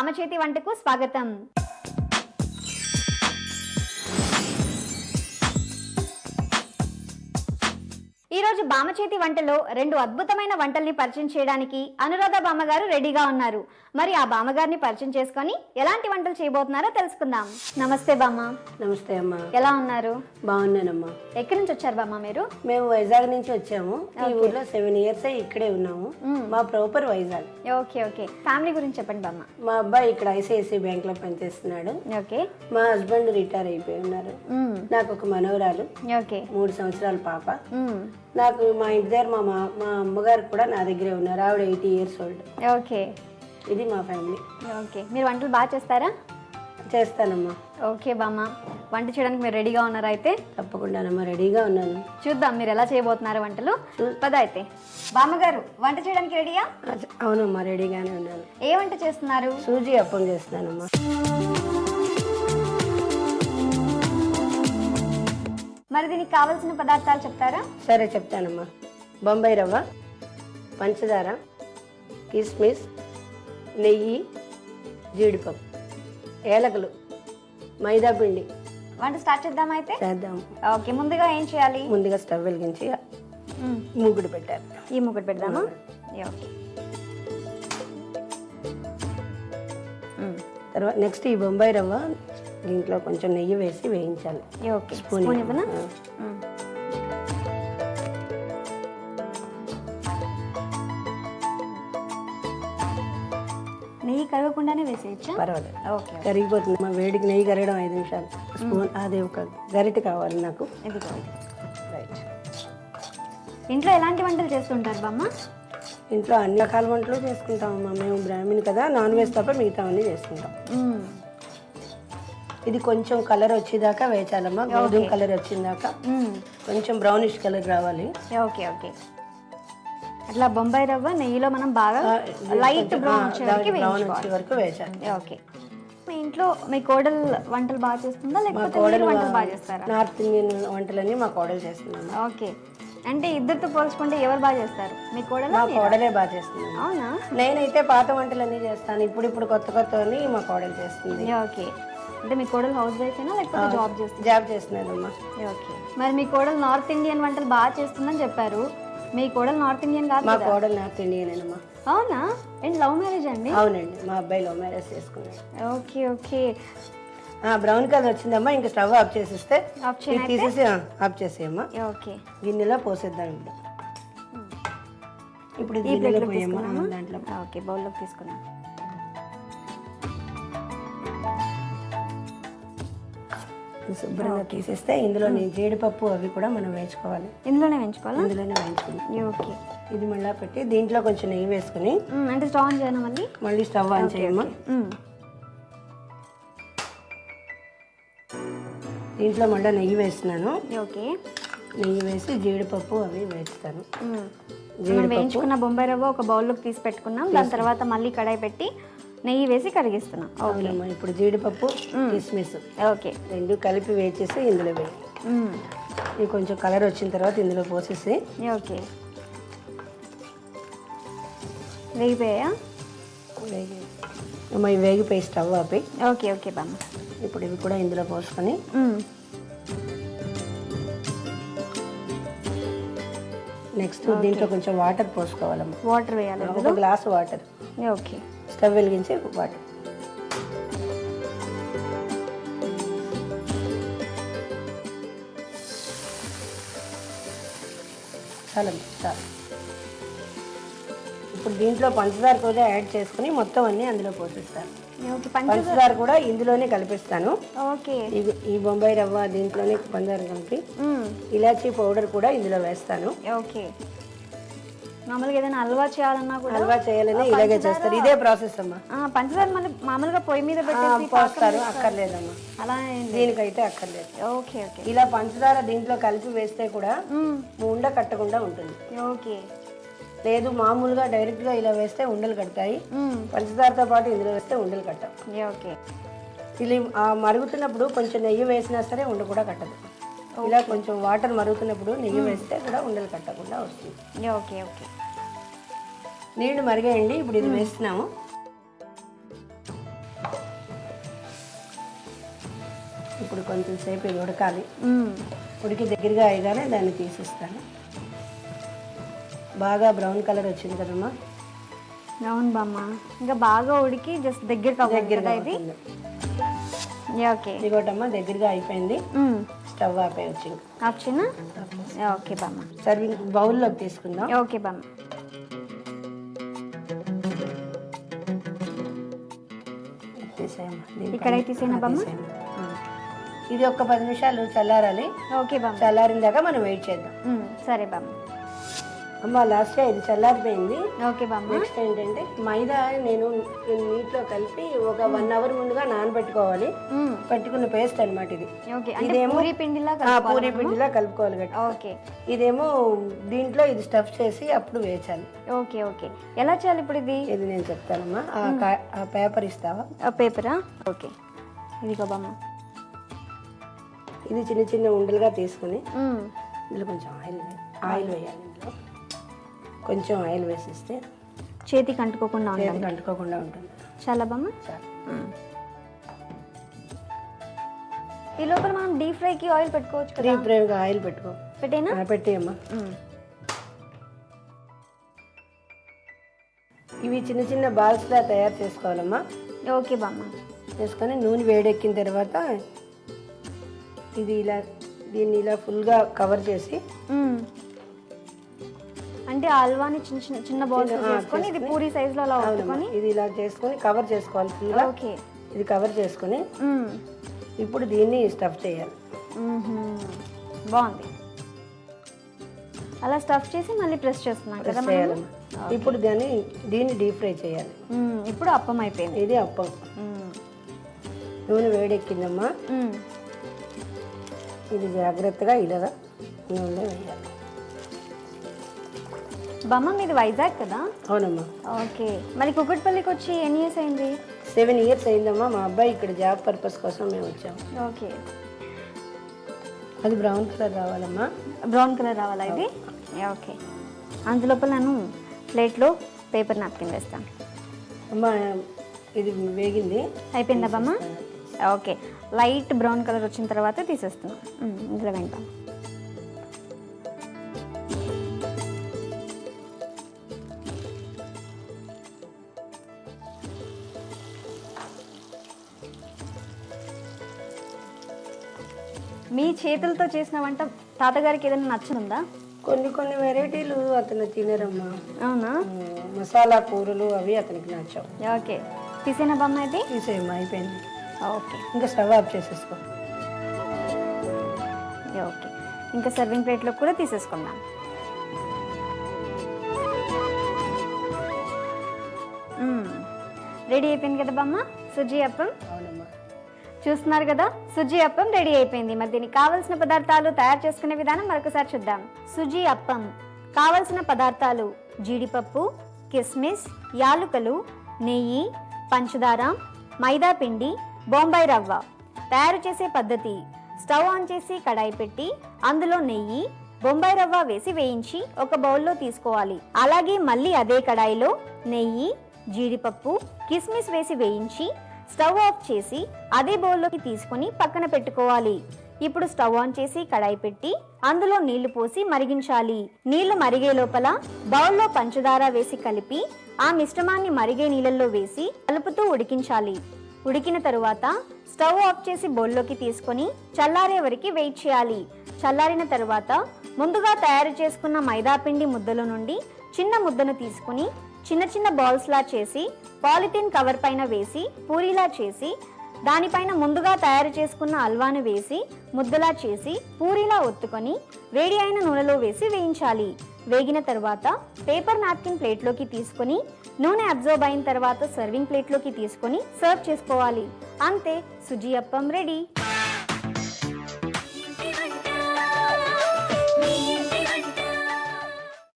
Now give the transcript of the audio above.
బామచేతి వంటకు స్వాగతం. ఈ రోజు బామచేతి వంటలో రెండు అద్భుతమైన వంటల్ని పరిచయం చేయడానికి అనురాధ బామ్మగారు రెడీగా ఉన్నారు. మరి ఆ బామ్మగారిని పరిచయం చేసుకొని ఎలాంటి వంటలు చేయబోతున్నారో తెలుసుకుందాం. నమస్తే బామ్మ. నమస్తే అమ్మా. ఎలా ఉన్నారు? బాగున్నానమ్మా. ఎక్కడి నుంచి వచ్చారు బామ్మ మీరు? మేము వైజాగ్ నుంచి వచ్చాము. ఈ ఊర్లో 7 years ఇక్కడే ఉన్నాము. మా proper Vizag. Okay okay. Family గురించి చెప్పండి బామ్మ. మా అబ్బాయి ఇక్కడ ఐసిఐసి బ్యాంక్ లో పనిచేస్తున్నాడు. ఓకే. మా హస్బెండ్ రిటైర్ అయిపోయి ఉన్నారు. నాకు ఒక మనవరాలు, ఓకే, 3 సంవత్సరాల పాప. నాకు మా ఇంటి దగ్గర మా అమ్మగారు కూడా నా దగ్గరే ఉన్నారు. ఆవిడ 80 years old. ఓకే. ఇది మా ఫ్యామిలీ. ఓకే. మీరు వంటలు బాగా చేస్తారా? చేస్తానమ్మా. ఓకే బామ్మ, వంట చేయడానికి మీరు రెడీగా ఉన్నారా? అయితే తప్పకుండానమ్మా, రెడీగా ఉన్నాను. చూద్దాం మీరు ఎలా చేయబోతున్నారు వంటలు. పద అయితే. బామ్మగారు వంట చేయడానికి రెడీయా? అవునమ్మా, రెడీగానే ఉన్నాను. ఏ వంట చేస్తున్నారు? సూజీ అప్పం చేస్తున్నానమ్మా. మరి దీనికి కావాల్సిన పదార్థాలు చెప్తారా? సరే చెప్తానమ్మా. బొంబాయి రవ్వ, పంచదార, కిస్మిస్, నెయ్యి, జీడిపప్పు, ఏలకలు, మైదా పిండి. వంట స్టార్ట్ చేద్దామా అయితే? చేద్దాం. ఓకే. ముందుగా ఏం చేయాలి? ముందుగా స్టవ్ వెలిగించి మూగుడు పెట్టాలి. ఈ ముగ్గురు పెడదామా? ఓకే. తర్వాత నెక్స్ట్ ఈ బొంబాయి రవ్వ దీంట్లో కొంచెం నెయ్యి వేసి వేయించాలి. ఓకే. స్పూన్ ఇవ్వనా? నెయ్యి కరగకుండానే వేసేయచ్చా? పర్వాలేదు. ఓకే. కరిగిపోతుంది. మా వేడికి నెయ్యి కరగడం 5 నిమిషాలు. స్పూన్ అది ఒక గరిటె కావాలి నాకు. ఇది రైట్. ఇంట్లో ఎలాంటి వంటలు చేస్తుంటారు బామ్మ? ఇంట్లో అన్ని రకాల వంటలు చేసుకుంటామమ్మా. మేము బ్రాహ్మణ్ కదా, నాన్ వెజ్ తప్ప మిగతావన్నీ చేసుకుంటాం. ఇది కొంచెం కలర్ వచ్చేదాకా వేచాలమ్మా. గోధుమ కలర్ వచ్చిందాక కొంచెం బ్రౌనిష్ కలర్ రావాలి. Okay okay. అట్లా బొంబాయి రవ్వ నెయ్యిలో మనం బాగా లైట్ బ్రౌన్ వచ్చే వరకు వేచాలి. ఓకే. మీ ఇంట్లో మీ కోడలు వంటలు బాగా చేస్తుందా లేకపోతే మీరు వంటలు బాగా చేస్తారా? నార్త్ ఇండియన్ వంటలన్నీ మా కోడలు చేస్తున్నాను. ఓకే. అంటే ఇద్దరితో పోల్చుకుంటే ఎవరు బాగా చేస్తారు? మీ కోడలు? మా కోడలే బాగా చేస్తుంది. అవునా? నేనైతే పాత వంటలన్నీ చేస్తాను. ఇప్పుడు కొత్త కొత్తవన్నీ మా కోడలు చేస్తుంది. ఓకే. అంటే మీ కోడలు హౌస్ వైఫ్ అయినా లేకపోతే జాబ్ చేస్తుంది? జాబ్ చేస్తున్నానమ్మా. ఓకే. మరి మీ కోడలు నార్త్ ఇండియన్ వంటలు బాగా చేస్తుందని చెప్పారు. మీ కోడలు నార్త్ ఇండియన్ కాదు? మా కోడలు నార్త్ ఇండియన్. అవునా? ఏంటి లవ్ మ్యారేజ్ అండి? అవునండి, మా అబ్బాయి లవ్ మ్యారేజ్ చేసుకున్నాడు. Okay okay. బ్రౌన్ కలర్ వచ్చిందమ్మా. ఇంకా స్టవ్ ఆఫ్ చేసేస్తే తీసేసి ఆఫ్ చేసేయమ్మా. ఓకే. గిన్నెలో పోసేద్దాం. ఇప్పుడు గిన్నెలో పోయమ్మా. దాంట్లో ఓకే, బౌల్లోకి తీసుకున్నాం. శుభ్రంగా తీసేస్తే ఇందులో జీడిపప్పు అవి కూడా మనం వేయించుకోవాలి. ఇందులోనే వేయించుకోవాలి? ఇందులోనే వేయించుకోవాలి. ఓకే. ఇది మళ్ళీ పెట్టి దీంట్లో కొంచెం నెయ్యి వేసుకుని అంటే స్టవ్ ఆన్ చేయను మళ్ళీ స్టవ్ ఆన్ చేయమ్మా. దీంట్లో మళ్ళీ నెయ్యి వేస్తున్నాను. ఓకే. నెయ్యి వేసి జీడిపప్పు అవి వేస్తాను. వేయించుకున్న బొంబాయి రవ్వ ఒక బౌల్లోకి తీసి పెట్టుకున్నాం. దాని తర్వాత మళ్ళీ కడాయి పెట్టి నెయ్యి వేసి కరిగిస్తున్నాం. అవునమ్మా. ఇప్పుడు జీడిపప్పు, కిస్మిస్ ఓకే రెండు కలిపి వేసేసి ఇందులో వేయి. ఇది కొంచెం కలర్ వచ్చిన తర్వాత ఇందులో పోసేసి. ఓకే. వేగిపోయా? అమ్మా ఇవి వేగిపోయి స్టవ్ ఆపి. ఓకే ఓకే బామ్మ. ఇప్పుడు ఇవి కూడా ఇందులో పోసుకొని నెక్స్ట్ దీంట్లో కొంచెం వాటర్ పోసుకోవాలమ్మా. వాటర్ వేయాలి? ఒక గ్లాస్ వాటర్. ఓకే. స్టవ్ వెలిగించి వాటర్. చాలండి, చాలు. ఇప్పుడు దీంట్లో పంచదార కూడా యాడ్ చేసుకుని మొత్తం అన్నీ అందులో పోసిస్తాను. పంచదార కూడా ఇందులోనే కలిపిస్తాను. ఓకే. ఈ బొంబాయి రవ్వ దీంట్లోనే పంచదార కలిపి ఇలాచీ పౌడర్ కూడా ఇందులో వేస్తాను. ఓకే. మామూలుగా ఏదైనా హల్వా చేయాలన్నా కూడా హల్వా చేయాలని ఇలాగే చేస్తారు. ఇదే ప్రాసెస్ అమ్మా. పంచదార మళ్ళీ మామూలుగా పొయ్యి మీద పెట్టి పోస్తారు. అక్కర్లేదమ్మా, అలా దీనికైతే అక్కర్లేదు. Okay okay. ఇలా పంచదార దీంట్లో కలిపి వేస్తే కూడా ఉండ కట్టకుండా ఉంటుంది. ఓకే. లేదు మామూలుగా డైరెక్ట్ గా ఇలా వేస్తే ఉండలు కడతాయి. పంచదారతో పాటు ఇందులో వేస్తే ఉండలు కట్టవు. ఓకే. ఇది మరుగుతున్నప్పుడు కొంచెం నెయ్యి వేసినా సరే ఉండ కూడా కట్టదు. ఇలా కొంచెం వాటర్ మరుగుతున్నప్పుడు నెయ్యి వేస్తే కూడా ఉండలు కట్టకుండా వస్తుంది. Okay okay. నీళ్లు మరిగాయండి. ఇప్పుడు ఇది వేస్తున్నాము. ఇప్పుడు కొంచెం సేపు ఇది ఉడకాలి. ఉడికి దగ్గరగా అయ్యగానే దాన్ని తీసిస్తాను. బాగా బ్రౌన్ కలర్ వచ్చింది కదమ్మా. అవును బామ్మ, ఇంకా బాగా ఉడికి జస్ట్ దగ్గరగా ఇది. ఓకే ఇదిగోటమ్మా దగ్గరగా అయిపోయింది. స్టవ్ ఆపేయచ్చు. ఆప్షన్ ఓకే బామ్మ. సర్వింగ్ బౌల్లోకి తీసుకుందాం. ఓకే బామ్మ. ఇక్కడైతే తీసేనా బామ్మ? ఇది ఒక 10 నిమిషాలు చల్లారాలి. ఓకే బామ్మ. చల్లారిన దాకా మనం వెయిట్ చేద్దాం. సరే బామ్మ. అమ్మ లాస్ట్ ఇది చల్లారిపోయింది. ఓకే బామ్మ. నెక్స్ట్ ఏంటంటే మైదా నేను నీటిలో కలిపి ఒక 1 అవర్ ముందుగా నానబెట్టుకోవాలి. పెట్టుకున్న పేస్ట్ అనమాట ఇది. ఇదేమో పూరీ పిండిలా కలుపుకోవాలి గట్టి. ఓకే. ఇదేమో దీంట్లో ఇది స్టఫ్ చేసి అప్పుడు వేచాలి. Okay okay. ఎలా చేయాలి ఇప్పుడు ఇది? ఇది నేను చెప్తానమ్మా. ఆ పేపర్ ఇస్తావా? పేపరా? ఓకే. ఇదిగో బామ్మ. ఇది చిన్న చిన్న ఉండలుగా తీసుకుని ఇందులో కొంచెం ఆయిల్ వేయాలి. ఇందులో కొంచెం ఆయిల్ వేసిస్తే చేతికి అంటుకోకుండా ఉంటుంది. చాలా బామ్మ. ఈ లోపల మనం డీప్ ఫ్రైకి ఆయిల్ పెట్టుకోవచ్చు కదా? డీప్ ఫ్రైకి ఆయిల్ పెట్టేయమ్మా. ఇవి చిన్న చిన్న బాల్స్ లా తయారు చేసుకోవాలమ్మా. ఓకే బామ్మ. చేసుకొని నూనె వేడెక్కిన తర్వాత దీన్ని ఇలా ఫుల్గా కవర్ చేసి, అంటే హల్వాని చిన్న చిన్న బాల్స్ చేసుకొని ఇది పూరి సైజ్ లో అలా ఒత్తుకొని ఇది ఇలా చేసుకొని కవర్ చేసుకోవాలి ఫుల్గా. ఓకే. ఇది కవర్ చేసుకొని ఇప్పుడు దీన్ని స్టఫ్ చేయాలి. బాగుంది. అలా స్టఫ్ చేసి మళ్ళీ ప్రెస్ చేస్తున్నాం కదా మనం. ఇప్పుడు దీన్ని డీప్ ఫ్రై చేయాలి. ఇప్పుడు అప్పం అయిపోయింది. ఇది అప్పం. నూనె వేడెక్కిందమ్మా. ఇది జాగ్రత్తగా ఇలాగా నూనెలో వేయాలి. బామ్మ మీది వైజాగ్ కదా? అవునమ్మా. ఓకే. మరి కుకట్పల్లికి వచ్చి ఎన్ని ఇయర్స్ అయింది? 7 ఇయర్స్ అయిందమ్మా. మా అబ్బాయి ఇక్కడ జాబ్ పర్పస్ కోసం మేము వచ్చాము. ఓకే. అది బ్రౌన్ కలర్ రావాలమ్మా. బ్రౌన్ కలర్ రావాలా ఇది? ఓకే. అందులోపల నేను ప్లేట్లో పేపర్ నాప్కిన్ వేస్తాను. అమ్మా ఇది వేగింది. అయిపోయిందా బామ్మ? ఓకే. లైట్ బ్రౌన్ కలర్ వచ్చిన తర్వాత తీసేస్తున్నాం. ఇందులో వెంటాం. మీ చేతులతో చేసిన వంట తాతగారికి ఏదైనా నచ్చుందా? కొన్ని వెరైటీలు అతను తినరమ్మా. అవునా? మసాలా కూరలు అవి అతనికి నచ్చావు. ఓకే. తీసేనా బామ్మ? అయితే తీసేయమ్మా. అయిపోయింది. ఓకే. ఇంకా స్టవ్ ఆఫ్ చేసేసుకో. ఓకే. ఇంకా సర్వింగ్ ప్లేట్లో కూడా తీసేసుకుందాం. రెడీ అయిపోయింది కదా బామ్మ సుజీ అప్పం? అవునమ్మా. చూస్తున్నారు కదా, సుజీ అప్పం రెడీ అయిపోయింది. మరి దీనికి కావలసిన పదార్థాలు తయారు చేసుకునే విధానం మరొకసారి చూద్దాం. సుజీ అప్పం కావలసిన పదార్థాలు: జీడిపప్పు, కిస్మిస్, యాలుకలు, నెయ్యి, పంచదార, మైదా పిండి, బొంబాయి రవ్వ. తయారు చేసే పద్ధతి: స్టవ్ ఆన్ చేసి కడాయి పెట్టి అందులో నెయ్యి, బొంబాయి రవ్వ వేసి వేయించి ఒక బౌల్లో తీసుకోవాలి. అలాగే మళ్ళీ అదే కడాయిలో నెయ్యి, జీడిపప్పు, కిస్మిస్ వేసి వేయించి స్టవ్ ఆఫ్ చేసి అదే బౌల్లోకి తీసుకొని పక్కన పెట్టుకోవాలి. ఇప్పుడు స్టవ్ ఆన్ చేసి కడాయి పెట్టి అందులో నీళ్లు పోసి మరిగించాలి. నీళ్లు మరిగే లోపల బౌల్లో పంచదార వేసి కలిపి ఆ మిశ్రమాన్ని మరిగే నీళ్ళల్లో వేసి కలుపుతూ ఉడికించాలి. ఉడికిన తరువాత స్టవ్ ఆఫ్ చేసి బౌల్లోకి తీసుకొని చల్లారే వరకు వెయిట్ చేయాలి. చల్లారిన తరువాత ముందుగా తయారు చేసుకున్న మైదాపిండి ముద్దలో నుండి చిన్న ముద్దను తీసుకుని చిన్న చిన్న బాల్స్ లా చేసి పాలిథిన్ కవర్ పైన వేసి పూరీలా చేసి దానిపైన ముందుగా తయారు చేసుకున్న హల్వాను వేసి ముద్దలా చేసి పూరీలా ఒత్తుకొని వేడి అయిన నూనెలో వేసి వేయించాలి. వేగిన తర్వాత పేపర్ నాప్కిన్ ప్లేట్లోకి తీసుకొని నూనె అబ్జర్బ్ అయిన తర్వాత సర్వింగ్ ప్లేట్లోకి తీసుకొని సర్వ్ చేసుకోవాలి. అంతే, సుజీ అప్పం రెడీ.